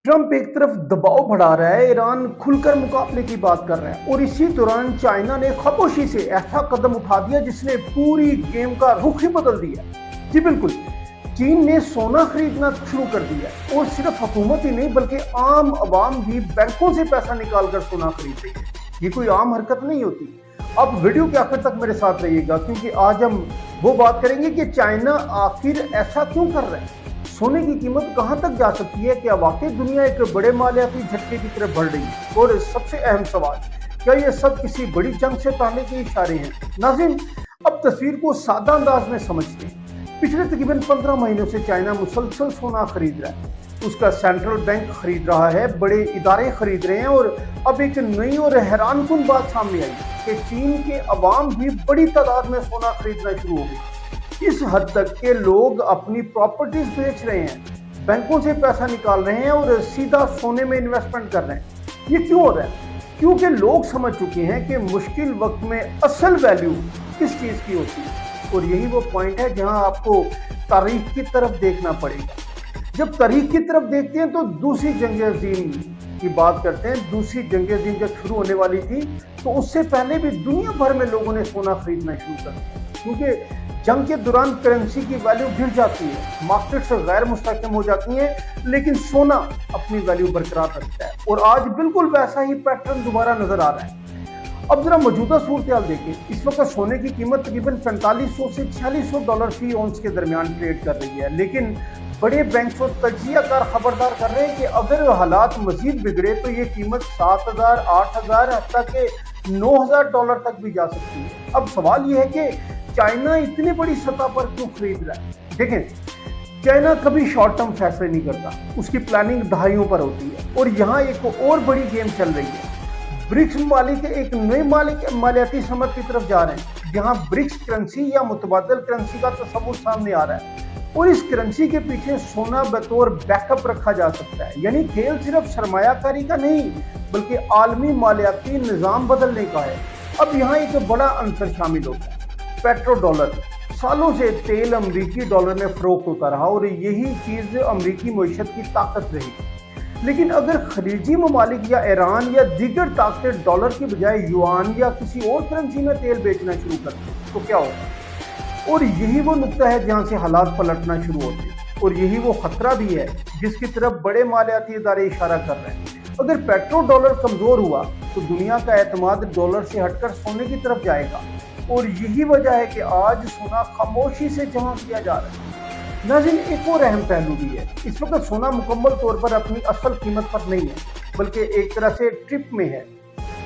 Trump एक तरफ दबाव बढ़ा रहा है, ईरान खुलकर मुकाबले की बात कर रहा है और इसी दौरान चाइना ने खामोशी से ऐसा कदम उठा दिया जिसने पूरी गेम का रुख ही बदल दिया। जी बिल्कुल, चीन ने सोना खरीदना शुरू कर दिया और सिर्फ हुकूमत ही नहीं बल्कि आम आवाम भी बैंकों से पैसा निकाल कर सोना खरीद रही है। ये कोई आम हरकत नहीं होती। अब वीडियो के आखिर तक मेरे साथ रहिएगा क्योंकि आज हम वो बात करेंगे कि चाइना आखिर ऐसा क्यों कर रहा है, सोने की कीमत कहां तक जा सकती है, क्या वाकई दुनिया एक बड़े मालियाती झटके की तरफ बढ़ रही है, और सबसे अहम सवाल, क्या ये सब किसी बड़ी जंग से पहले के इशारे हैं। नाज़रीन, अब तस्वीर को सादा अंदाज में समझते हैं। पिछले तकरीबन 15 महीनों से चाइना मुसलसल सोना खरीद रहा है, उसका सेंट्रल बैंक खरीद रहा है, बड़े इदारे खरीद रहे हैं और अब एक नई और हैरानकुन बात सामने आई कि चीन के अवाम भी बड़ी तादाद में सोना खरीदना शुरू हो गई। इस हद तक के लोग अपनी प्रॉपर्टीज बेच रहे हैं, बैंकों से पैसा निकाल रहे हैं और सीधा सोने में इन्वेस्टमेंट कर रहे हैं। ये क्यों हो रहा है? क्योंकि लोग समझ चुके हैं कि मुश्किल वक्त में असल वैल्यू किस चीज की होती है। और यही वो पॉइंट है जहां आपको तारीख की तरफ देखना पड़ेगा। जब तारीख की तरफ देखते हैं तो दूसरी जंग अज़ीम की बात करते हैं। दूसरी जंग अज़ीम जब शुरू होने वाली थी तो उससे पहले भी दुनिया भर में लोगों ने सोना खरीदना शुरू कर दिया, क्योंकि जंग के दौरान करेंसी की वैल्यू गिर जाती है, मार्केट्स गैर मुस्तहकम हो जाती हैं, लेकिन सोना अपनी वैल्यू बरकरार रखता है। और आज बिल्कुल वैसा ही पैटर्न दोबारा नजर आ रहा है। अब जरा मौजूदा सूरत देखें। इस वक्त सोने की कीमत तकरीबन 4500 से 4600 डॉलर फी औंस के दरमियान ट्रेड कर रही है, लेकिन बड़े बैंक्स और तजियाकार खबरदार कर रहे हैं कि अगर हालात मजीद बिगड़े तो ये कीमत 7000, 8000, हत्ता के 9000 डॉलर तक भी जा सकती है। अब सवाल ये है कि चाइना इतनी बड़ी सतह पर क्यों खरीद रहा है। देखें, चाइना कभी शॉर्ट टर्म फैसले नहीं करता, उसकी प्लानिंग दहाइयों पर होती है। और यहाँ एक और बड़ी गेम चल रही है। ब्रिक्स मालिक एक नए मालियाती समत की तरफ जा रहे हैं, जहां ब्रिक्स करेंसी या मुतबादल करेंसी का तस्वुर सामने आ रहा है और इस करेंसी के पीछे सोना बतौर बैकअप रखा जा सकता है। यानी खेल सिर्फ सरमायाकारी का नहीं बल्कि आलमी मालियाती निज़ाम बदलने का है। अब यहाँ एक बड़ा अंसर शामिल होता है, पेट्रो डॉलर। सालों से तेल अमरीकी डॉलर में फरोख्त होता रहा और यही चीज अमरीकी मईशत की ताकत रही। लेकिन अगर खलीजी ममालिक या ईरान या दीगर ताकतें डॉलर की बजाय युआन या किसी और करेंसी में तेल बेचना शुरू कर दें तो क्या होगा। और यही वो नुक्ता है जहां से हालात पलटना शुरू होते हैं और यही वो खतरा भी है जिसकी तरफ बड़े मालियाती इदारे इशारा कर रहे हैं। अगर पेट्रो डॉलर कमजोर हुआ तो दुनिया का एतमाद डॉलर से हटकर सोने की तरफ जाएगा और यही वजह है कि आज सोना खामोशी से जमा किया जा रहा है। नाज़रीन, एक और अहम पहलू भी है। इस वक्त सोना मुकम्मल तौर पर अपनी असल कीमत पर नहीं है बल्कि एक तरह से ट्रिप में है,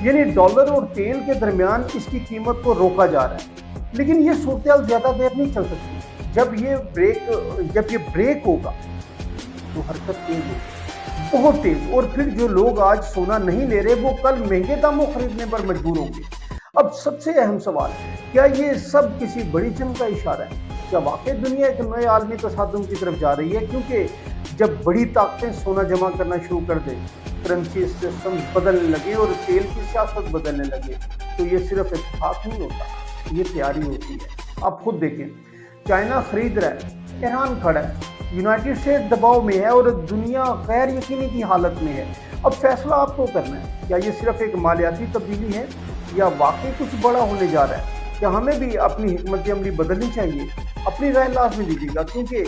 यानी डॉलर और तेल के दरमियान इसकी कीमत को रोका जा रहा है। लेकिन ये सूरत ज्यादा देर नहीं चल सकती। जब ये ब्रेक होगा तो हरकत तेज होगी, बहुत तेज। और फिर जो लोग आज सोना नहीं ले रहे वो कल महंगे दामों खरीदने पर मजबूर होंगे। अब सबसे अहम सवाल, क्या ये सब किसी बड़ी जंग का इशारा है? क्या वाकई दुनिया एक नए आलमी तसादुम की तरफ जा रही है? क्योंकि जब बड़ी ताकतें सोना जमा करना शुरू कर दें, करेंसी सिस्टम बदलने लगे और तेल की सियासत बदलने लगे तो ये सिर्फ इत्तेफाक नहीं होता, ये तैयारी होती है। आप खुद देखें, चाइना खरीद रहा है, ईरान खड़ा है, यूनाइटेड स्टेट दबाव में है और दुनिया गैर यकीनी की हालत में है। अब फैसला आपको करना है, क्या ये सिर्फ एक मालियाती तब्दीली है या वाकई कुछ बड़ा होने जा रहा है? क्या हमें भी अपनी हिकमत अमली बदलनी चाहिए? अपनी राय लाजमी दीजिएगा क्योंकि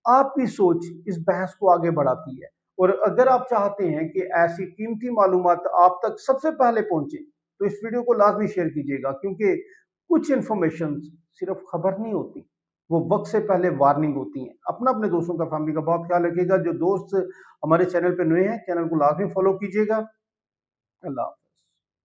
आपकी सोच इस बहस को आगे बढ़ाती है। और अगर आप चाहते हैं कि ऐसी कीमती मालूमात आप तक सबसे पहले पहुंचे तो इस वीडियो को लाजमी शेयर कीजिएगा, क्योंकि कुछ इन्फॉर्मेशन सिर्फ खबर नहीं होती, वो वक्त से पहले वार्निंग होती हैं। अपने दोस्तों का, फैमिली का बहुत ख्याल रखिएगा। जो दोस्त हमारे चैनल पर नए हैं, चैनल को लाजमी फॉलो कीजिएगा। अल्लाह।